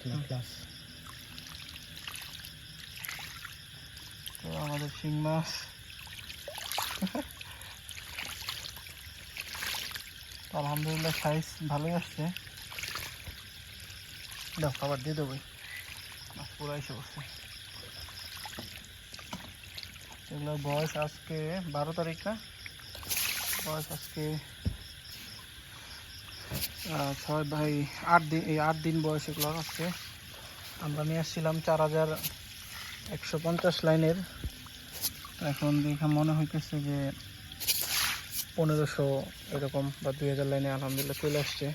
তো আমাদের শিং মাছ আলহামদুলিল্লাহ সাইজ ভালোই আসছে। দাও খাবার দিয়ে দেবো, মাছ পুরো এসে বসছে। এগুলোর বয়স আজকে 12 তারিখ না, বয়স আজকে 8 দিন, এই 8 দিন বয়স এগুলো হচ্ছে। আমরা নিয়ে আসছিলাম 4150 লাইনের, এখন দেখে মনে হইতেছে যে 1500 এরকম বা 2000 লাইনে আলহামদুলিল্লাহ চলে আসছে।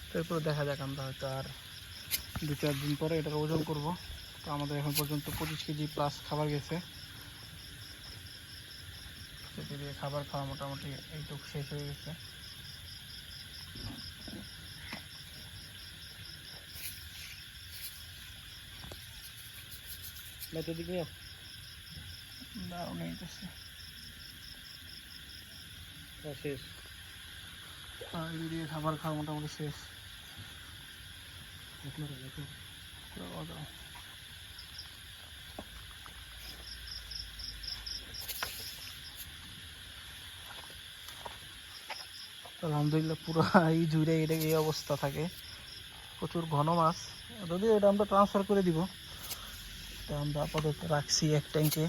তারপর দেখা যাক, আমরা হয়তো আর 2-4 দিন পরে এটার ওজন করব। তো আমাদের এখন পর্যন্ত 25 কেজি প্লাস খাবার গেছে। সেটা দিয়ে খাবার খাওয়া মোটামুটি এইটুকু শেষ হয়ে গেছে। দারুণ হইতেছে শেষ, দিয়ে খাবার খাওয়া মোটামুটি শেষ। আলহামদুলিল্লাহ পুরো এই জুড়ে এটা এই অবস্থা থাকে, প্রচুর ঘন মাছ। যদিও এটা আমরা ট্রান্সফার করে দিব, এটা আমরা আপাতত রাখছি এক ট্যাঙ্কে,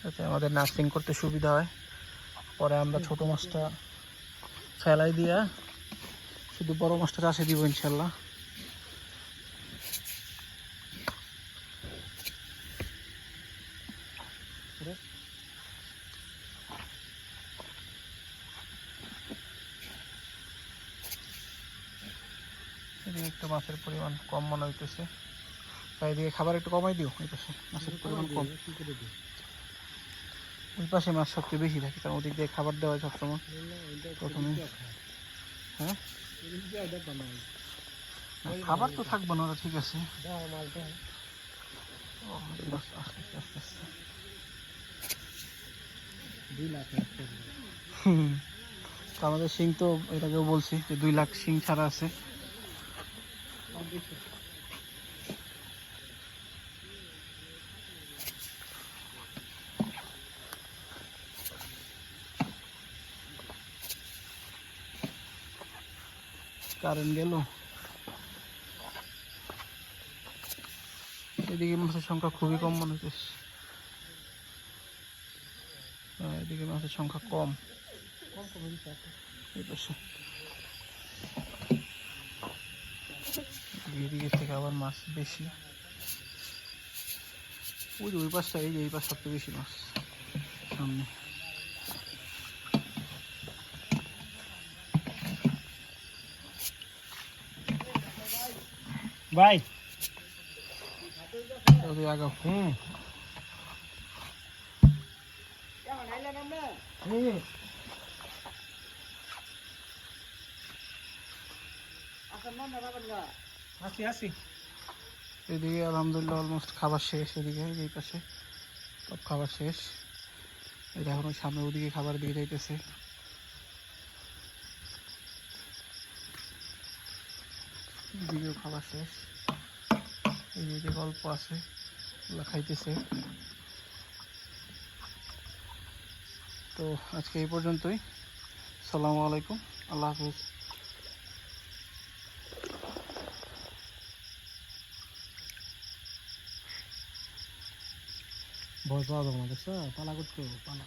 যাতে আমাদের নার্সিং করতে সুবিধা হয়। পরে আমরা ছোট মাছটা ফেলাই দিয়া শুধু বড় মাছটা চাষে দিব ইনশাল্লাহ। একটু মাছের পরিমাণ কম মনে হইতেছে, তাই দিয়ে খাবার একটু কমাই দিও। ওই পাশে মাছের পরিমাণ কম, ওই পাশে মাছ সবচেয়ে বেশি থাকে, কারণ ওদিক দিয়ে খাবার দেওয়া হয় সবসময় প্রথমে। হ্যাঁ খাবার তো থাকবো না, ঠিক আছে। আমাদের শিং তো এটাকেও বলছি যে 2 লাখ শিং ছাড়া আছে। কারেন্ট গেল, এদিকে মাছের সংখ্যা খুবই কম মনে হচ্ছে। এদিকে মাছের সংখ্যা কম, এদিকে থেকে আবার মাছ বেশি। ওই যে ওই পাশটা, এই যে এই পাশ সবচেয়ে বেশি মাছ সামনে। ভাই আগাও। এদিকে আলহামদুলিল্লাহ অলমোস্ট খাবার শেষ। এদিকে এই পাশে সব খাবার শেষ। এটা এখন সামনে ওদিকে খাবার দিয়ে যাইতেছে। এদিকেও খাবার শেষ, এই গল্প আছে, ওগুলো খাইতেছে। তো আজকে এই পর্যন্তই। আসসালামু আলাইকুম, আল্লাহ হাফিজ। ভয় পাওয়া যাবে না, দেখছো পালা করতে পালা।